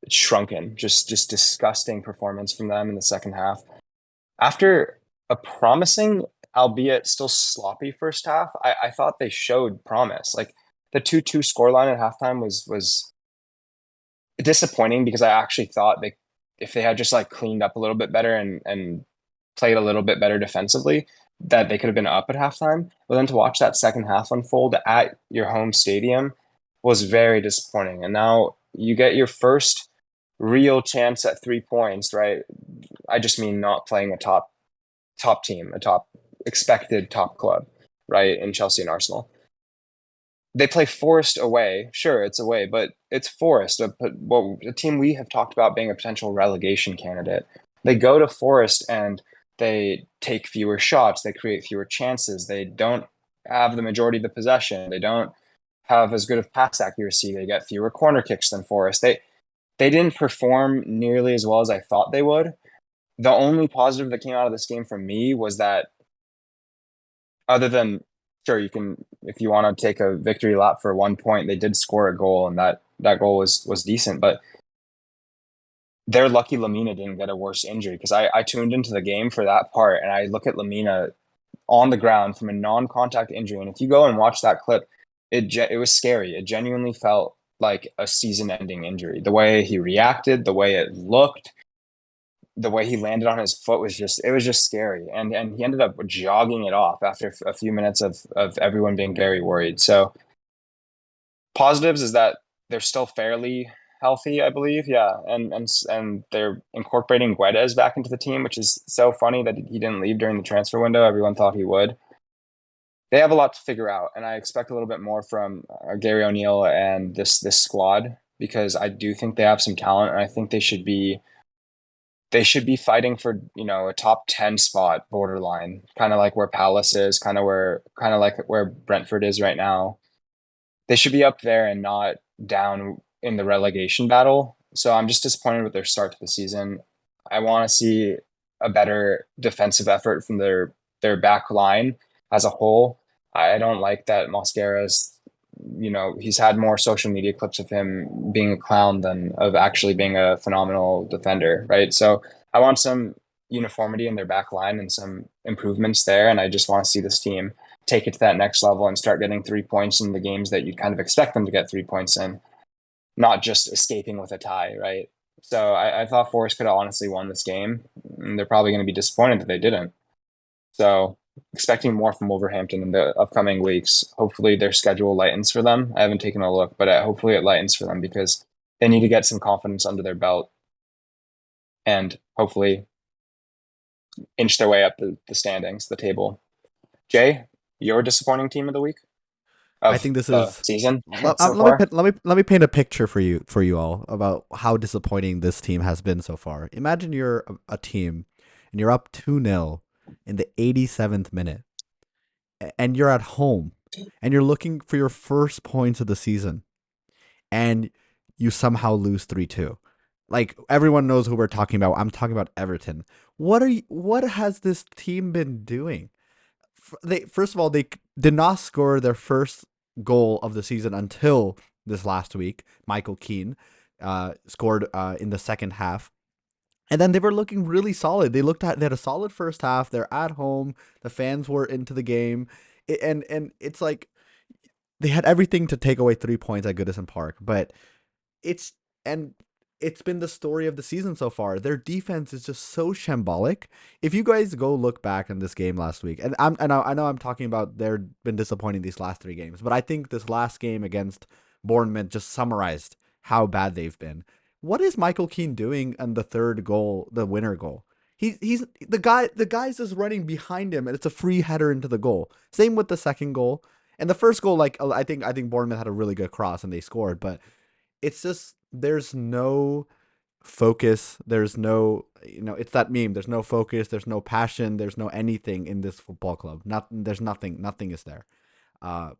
shrunken. Just disgusting performance from them in the second half. After a promising, albeit still sloppy first half, I thought they showed promise. Like the 2-2 scoreline at halftime was disappointing because I actually thought if they had just like cleaned up a little bit better and played a little bit better defensively, that they could have been up at halftime. But then to watch that second half unfold at your home stadium was very disappointing. And now you get your first real chance at 3 points, right? I just mean not playing a top team, a top expected top club, right? In Chelsea and Arsenal. They play Forest away. Sure, it's away, but it's Forest, a team we have talked about being a potential relegation candidate. They go to Forest and they take fewer shots. They create fewer chances. They don't have the majority of the possession. They don't have as good of pass accuracy. They get fewer corner kicks than Forest. They didn't perform nearly as well as I thought they would. The only positive that came out of this game for me was that, other than, sure, you can, if you want to take a victory lap for 1 point, they did score a goal, and that goal was decent. But they're lucky Lamina didn't get a worse injury, because I tuned into the game for that part, and I look at Lamina on the ground from a non-contact injury, and if you go and watch that clip, it was scary. It genuinely felt like a season-ending injury. The way he reacted, the way it looked, the way he landed on his foot was just scary. And he ended up jogging it off after a few minutes of everyone being very worried. So positives is that they're still fairly healthy, I believe. Yeah. And they're incorporating Guedes back into the team, which is so funny that he didn't leave during the transfer window. Everyone thought he would. They have a lot to figure out, and I expect a little bit more from Gary O'Neill and this squad, because I do think they have some talent, and I think they should be fighting for, a top 10 spot borderline, kind of like where Palace is, kind of like where Brentford is right now. They should be up there and not down in the relegation battle. So I'm just disappointed with their start to the season. I want to see a better defensive effort from their back line as a whole. I don't like that Mosquera's he's had more social media clips of him being a clown than of actually being a phenomenal defender, right? So I want some uniformity in their back line and some improvements there. And I just want to see this team take it to that next level and start getting 3 points in the games that you'd kind of expect them to get 3 points in, not just escaping with a tie, right? So I thought Forest could have honestly won this game, and they're probably going to be disappointed that they didn't. So expecting more from Wolverhampton in the upcoming weeks. Hopefully their schedule lightens for them. I haven't taken a look, but hopefully it lightens for them because they need to get some confidence under their belt and hopefully inch their way up the standings, the table. Jay, your disappointing team of the week? I Of think this the is. season Let, so let me far? let me paint a picture for you all about how disappointing this team has been so far. Imagine you're a team and you're up 2-0 in the 87th minute, and you're at home and you're looking for your first points of the season, and you somehow lose 3-2. Like, everyone knows who we're talking about. I'm talking about Everton. What has this team been doing? First of all, they did not score their first goal of the season until this last week. Michael Keane scored in the second half. And then they were looking really solid. They had a solid first half. They're at home. The fans were into the game. And it's like they had everything to take away 3 points at Goodison Park. But it's and it's been the story of the season so far. Their defense is just so shambolic. If you guys go look back in this game last week, and I know I'm talking about they've been disappointing these last 3 games, but I think this last game against Bournemouth just summarized how bad they've been. What is Michael Keane doing on the third goal, the winner goal? He's the guy's just running behind him, and it's a free header into the goal. Same with the second goal. And the first goal, like, I think Bournemouth had a really good cross and they scored, but it's just there's no focus. There's no, it's that meme. There's no focus. There's no passion. There's no anything in this football club. There's nothing. Nothing is there. Uh,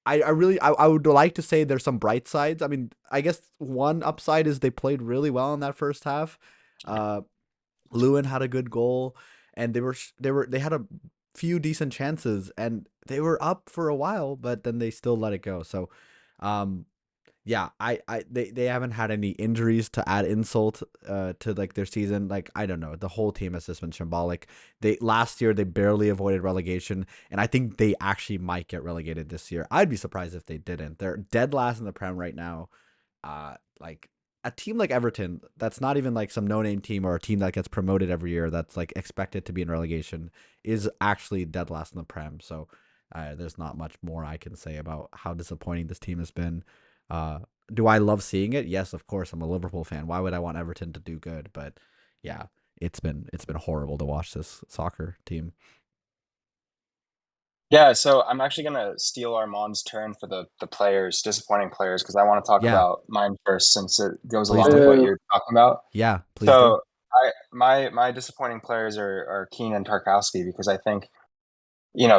I really, I would like to say there's some bright sides. I mean, I guess one upside is they played really well in that first half. Uh, Lewin had a good goal, and they had a few decent chances, and they were up for a while, but then they still let it go. So, um, yeah, they haven't had any injuries to add insult to like their season. Like, I don't know, the whole team has just been shambolic. They last year they barely avoided relegation, and I think they actually might get relegated this year. I'd be surprised if they didn't. They're dead last in the Prem right now. Like a team like Everton, that's not even like some no-name team or a team that gets promoted every year that's like expected to be in relegation, is actually dead last in the Prem. So there's not much more I can say about how disappointing this team has been. Uh, do I love seeing it? Yes, of course. I'm a Liverpool fan. Why would I want Everton to do good? But yeah, it's been horrible to watch this soccer team. Yeah, so I'm actually gonna steal Armand's turn for the players, disappointing players, because I want to talk Yeah, about mine first since it goes please along do. with what Ew. you're talking about. Yeah, please do. So my disappointing players are Keane and Tarkowski because I think,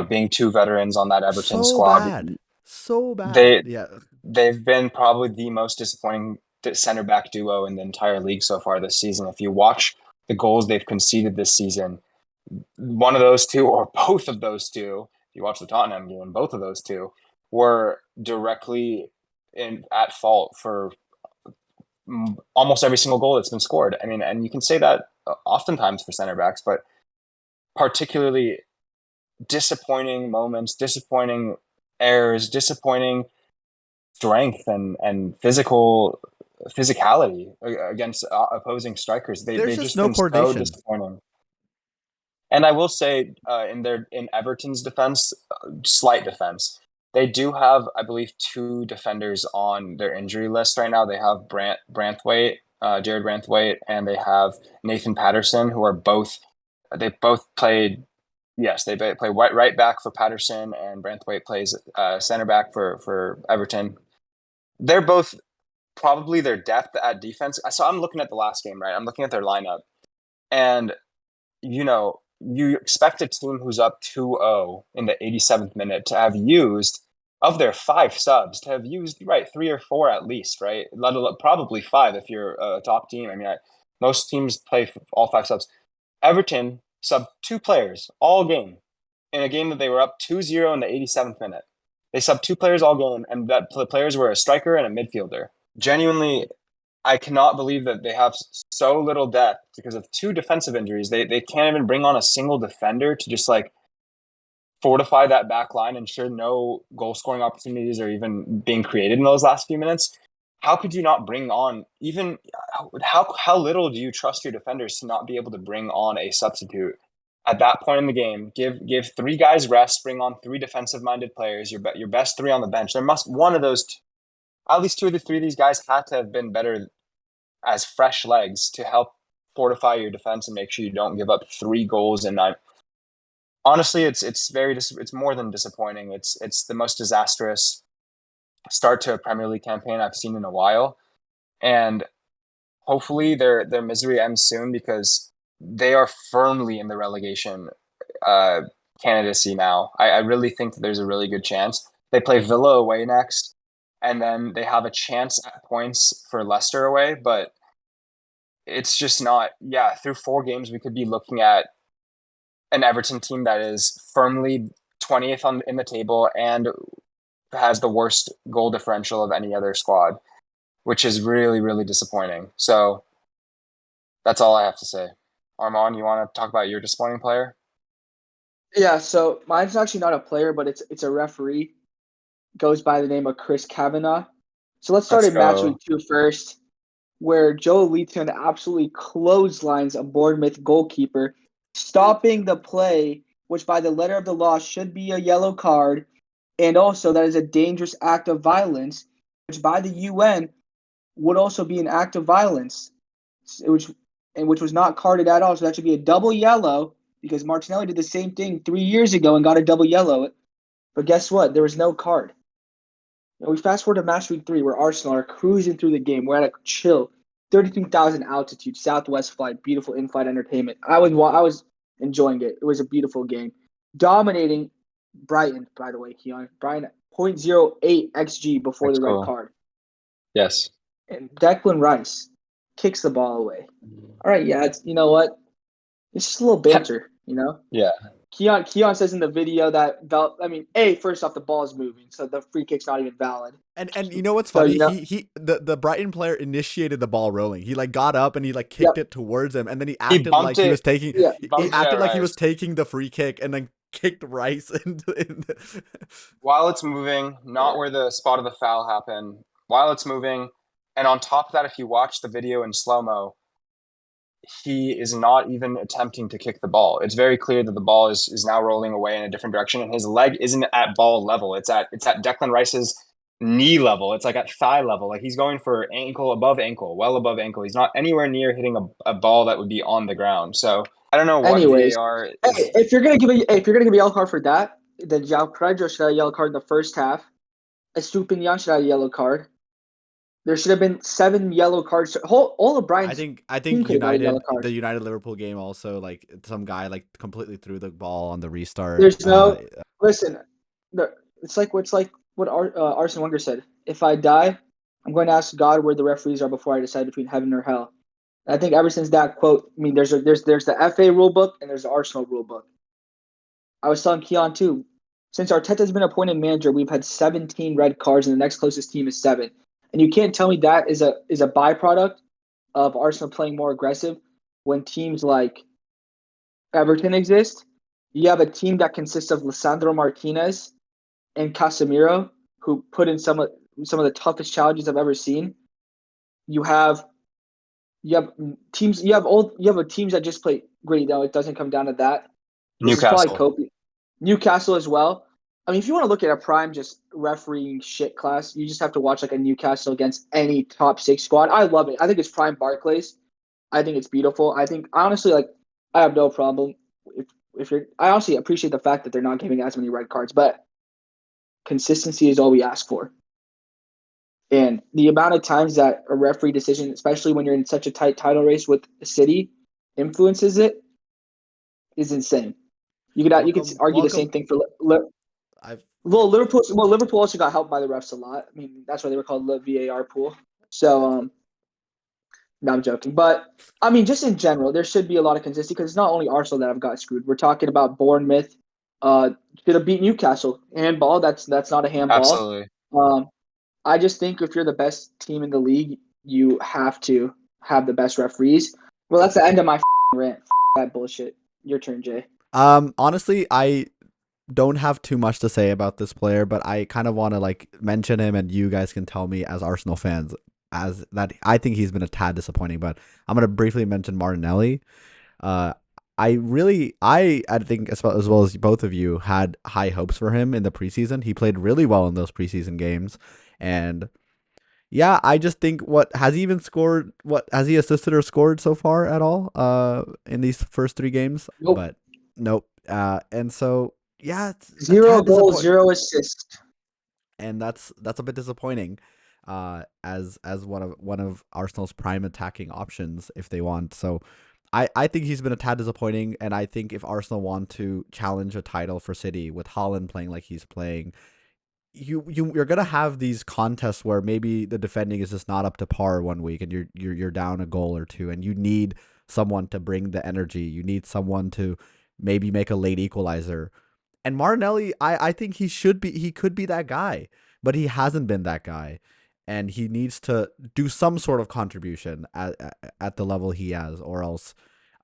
being two veterans on that Everton So squad, bad. So bad. they Yeah. they've been probably the most disappointing center back duo in the entire league so far this season. If you watch the goals they've conceded this season, one of those two or both of those two, if you watch the Tottenham game, both of those two were directly at fault for almost every single goal that's been scored. I mean, and you can say that oftentimes for center backs, but particularly disappointing moments, disappointing errors, disappointing strength and physicality against opposing strikers. There's They've just just no been so coordination. disappointing. And I will say, in Everton's defense, slight defense, they do have, I believe, two defenders on their injury list right now. They have Branthwaite, Jared Branthwaite, and they have Nathan Patterson, who are both. They both played. Yes, they play right back for Patterson, and Branthwaite plays center back for Everton. They're both probably their depth at defense. So I'm looking at the last game, right? I'm looking at their lineup, and you expect a team who's up 2-0 in the 87th minute to have used, of their five subs, to have used, right, three or four at least, right? Let alone probably five if you're a top team. I mean, most teams play all five subs. Everton sub two players all game in a game that they were up 2-0 in the 87th minute. They subbed 2 players all game, and that players were a striker and a midfielder. Genuinely, I cannot believe that they have so little depth because of 2 defensive injuries. They can't even bring on a single defender to just like fortify that back line, ensure no goal scoring opportunities are even being created in those last few minutes. How could you not bring on even how little do you trust your defenders to not be able to bring on a substitute at that point in the game? Give 3 guys rest, bring on 3 defensive minded players, your best 3 on the bench. There must one of those at least 2 of the 3 of these guys had to have been better as fresh legs to help fortify your defense and make sure you don't give up 3 goals in 9. Honestly, it's more than disappointing. It's the most disastrous start to a Premier League campaign I've seen in a while, and hopefully their misery ends soon because they are firmly in the relegation candidacy now. I really think that there's a really good chance. They play Villa away next, and then they have a chance at points for Leicester away, but it's just not. Yeah, through 4 games, we could be looking at an Everton team that is firmly 20th in the table and has the worst goal differential of any other squad, which is really, really disappointing. So that's all I have to say. Armand, you want to talk about your disappointing player? Yeah, so mine's actually not a player, but it's a referee. Goes by the name of Chris Kavanagh. So let's start Let's in match go. week 2 first, where Joe Leaton absolutely clotheslines a Bournemouth goalkeeper, stopping the play, which by the letter of the law should be a yellow card, and also that is a dangerous act of violence, which by the UN would also be an act of violence, which was not carded at all. So that should be a double yellow because Martinelli did the same thing 3 years ago and got a double yellow. But guess what? There was no card. And we fast forward to match week 3 where Arsenal are cruising through the game. We're at a chill 32,000 altitude, Southwest flight, beautiful in-flight entertainment. I was enjoying it. It was a beautiful game. Dominating Brighton, by the way, Keon. Brighton 0.08 XG before That's the red cool. card. Yes. And Declan Rice kicks the ball away. All right, yeah, you know what? It's just a little banter, you know? Yeah. Keon says in the video that first off, the ball is moving, so the free kick's not even valid. And you know what's So, funny? you know- The Brighton player initiated the ball rolling. He like got up and he like kicked it towards him, and then he acted bumped like he it. was taking. Yeah, he acted like he was Rice. taking the free kick, and then kicked Rice into. While it's moving, not where the spot of the foul happened. While it's moving, and on top of that, if you watch the video in slow-mo, he is not even attempting to kick the ball. It's very clear that the ball is now rolling away in a different direction, and his leg isn't at ball level. It's at Declan Rice's knee level. It's like at thigh level. Like he's going for ankle, above ankle, well above ankle. He's not anywhere near hitting a ball that would be on the ground. So I don't know what Anyways, VAR is. if you're gonna give a yellow card for that, then João Pedro should have a yellow card in the first half. Estupinian should have a yellow card. There should have been 7 yellow cards. All of Brian's. I think the United Liverpool game also, like some guy like completely threw the ball on the restart. There's no listen. It's like what Arsene Wenger said. If I die, I'm going to ask God where the referees are before I decide between heaven or hell. And I think ever since that quote, I mean, there's the FA rule book and there's the Arsenal rule book. I was telling Keon too. Since Arteta's been appointed manager, we've had 17 red cards, and the next closest team is 7. And you can't tell me that is a byproduct of Arsenal playing more aggressive when teams like Everton exist. You have a team that consists of Lisandro Martinez and Casemiro, who put in some of the toughest challenges I've ever seen. You have teams that just play gritty. Though it doesn't come down to that. Newcastle as well. I mean, if you want to look at a prime just refereeing shit class, you just have to watch like a Newcastle against any top 6 squad. I love it. I think it's prime Barclays. I think it's beautiful. I think honestly, like, I have no problem I honestly appreciate the fact that they're not giving as many red cards, but consistency is all we ask for. And the amount of times that a referee decision, especially when you're in such a tight title race with City, influences it, is insane. You could argue the same thing for Liverpool. Well, Liverpool also got helped by the refs a lot. I mean, that's why they were called the VAR pool. So, no, I'm joking. But I mean, just in general, there should be a lot of consistency because it's not only Arsenal that have got screwed. We're talking about Bournemouth, should have beat Newcastle. Handball, that's not a handball. Absolutely. I just think if you're the best team in the league, you have to have the best referees. Well, that's the end of my rant. That bullshit. Your turn, Jay. Honestly, I don't have too much to say about this player, but I kind of want to like mention him, and you guys can tell me as Arsenal fans as that I think he's been a tad disappointing. But I'm gonna briefly mention Martinelli. Uh, I think as well as both of you had high hopes for him in the preseason. He played really well in those preseason games, and yeah, I just think what has he even scored? What has he assisted or scored so far at all? In these first 3 games, Nope. but nope. And so yeah, it's a 0 tad goals, disappointing, 0 assists. and that's a bit disappointing. As one of Arsenal's prime attacking options if they want. So I think he's been a tad disappointing, and I think if Arsenal want to challenge a title for City with Haaland playing like he's playing, you're gonna have these contests where maybe the defending is just not up to par one week, and you're down a goal or two, and you need someone to bring the energy. You need someone to maybe make a late equalizer. And Martinelli, I think he could be that guy, but he hasn't been that guy, and he needs to do some sort of contribution at the level he has, or else.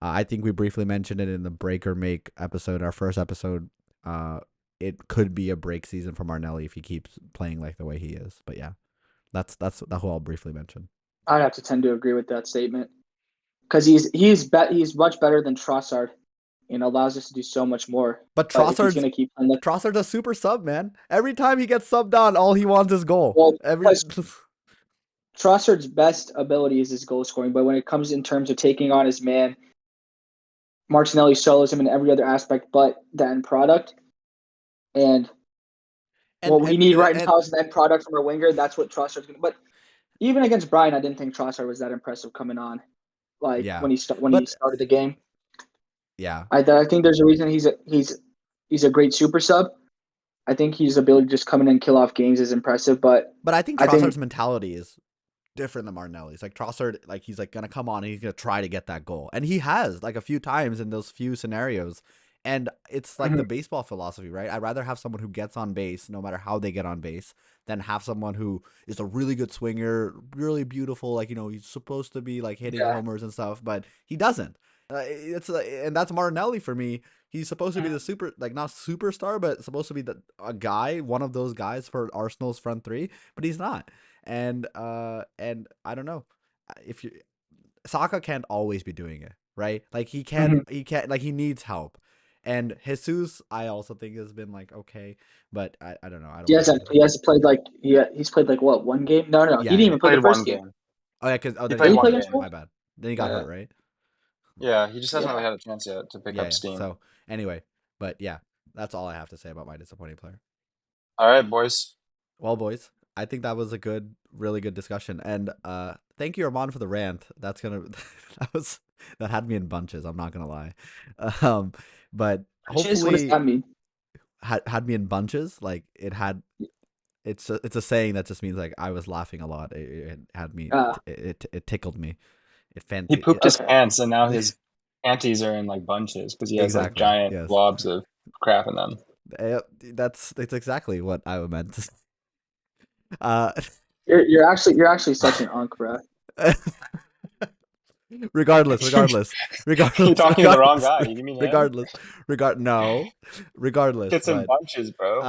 I think we briefly mentioned it in the Break or Make episode, our first episode. It could be a break season for Martinelli if he keeps playing like the way he is. But yeah, that's who I'll briefly mention. I'd have to tend to agree with that statement because he's much better than Trossard and allows us to do so much more. But But if he's gonna keep playing like Trossard's a super sub, man. Every time he gets subbed on, all he wants is goal. Well, Every Trossard's best ability is his goal scoring, but when it comes in terms of taking on his man, Martinelli solos him in every other aspect but the end product. And what we need right now is an end product from our winger. That's what Trossard's going to. But even against Brian, I didn't think Trossard was that impressive coming on, like when he started the game. Yeah, I think there's a reason he's a great super sub. I think his ability to just come in and kill off games is impressive, but I think Trossard's mentality is different than Martinelli's. Like Trossard, like he's like gonna come on and he's gonna try to get that goal, and he has like a few times in those few scenarios. And it's like the baseball philosophy, right? I'd rather have someone who gets on base, no matter how they get on base, than have someone who is a really good swinger, really beautiful. Like, he's supposed to be like hitting homers and stuff, but he doesn't. And that's Martinelli for me. He's supposed to be the super, like not superstar, but supposed to be a guy, one of those guys for Arsenal's front three, but he's not. And I don't know if Saka can't always be doing it, right? Like he can't, like he needs help. And Jesus, I also think has been like okay, but I don't know. He hasn't played like he's played like what, one game? No, Yeah, he didn't even play the first game. Oh yeah, because he played one game. My bad. Then he got hurt, right? Yeah, he just hasn't really had a chance yet to pick up steam. So anyway, but yeah, that's all I have to say about my disappointing player. All right, boys. Well, boys, I think that was a really good discussion, and thank you, Armand, for the rant. That had me in bunches. I'm not gonna lie. But hopefully, what does that mean? Had me in bunches. Like it's a saying that just means like I was laughing a lot. It had me. It tickled me. He pooped his pants, and now his panties are in like bunches because he has like giant blobs of crap in them. That's exactly what I meant to say. You're actually such an unk, bro. Regardless. You're talking to the wrong guy. You mean regardless. Regardless. It's in bunches, bro.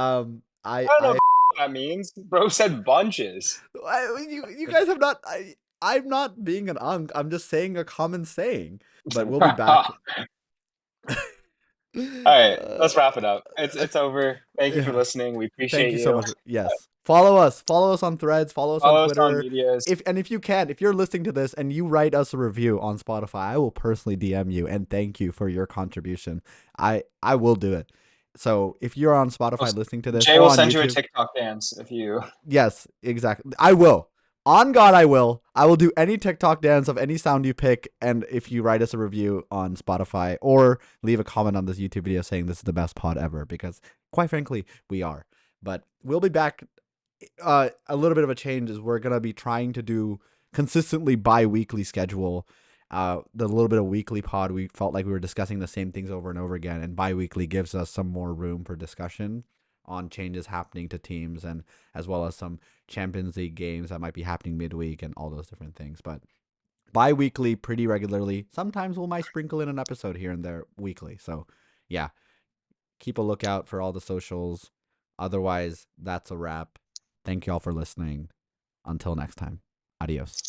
I don't know what that means. Bro said bunches. You guys have not. I'm not being an unk. I'm just saying a common saying. But we'll be back. All right, let's wrap it up. It's over. Thank you for listening. We appreciate Thank you so much. Yes. Follow us on Threads, follow us on Twitter. On medias. If you're listening to this and you write us a review on Spotify, I will personally DM you and thank you for your contribution. I will do it. So if you're on Spotify listening to this, Jay will send you a TikTok dance if you. Yes, exactly. I will. On God, I will. I will do any TikTok dance of any sound you pick, and if you write us a review on Spotify or leave a comment on this YouTube video saying this is the best pod ever, because quite frankly, we are. But we'll be back. A little bit of a change is we're going to be trying to do consistently bi-weekly schedule. the little bit of weekly pod, we felt like we were discussing the same things over and over again, and bi-weekly gives us some more room for discussion on changes happening to teams, and as well as some Champions League games that might be happening midweek and all those different things. But bi-weekly pretty regularly. Sometimes we might sprinkle in an episode here and there weekly. So yeah, keep a lookout for all the socials. Otherwise, that's a wrap. Thank you all for listening. Until next time. Adios.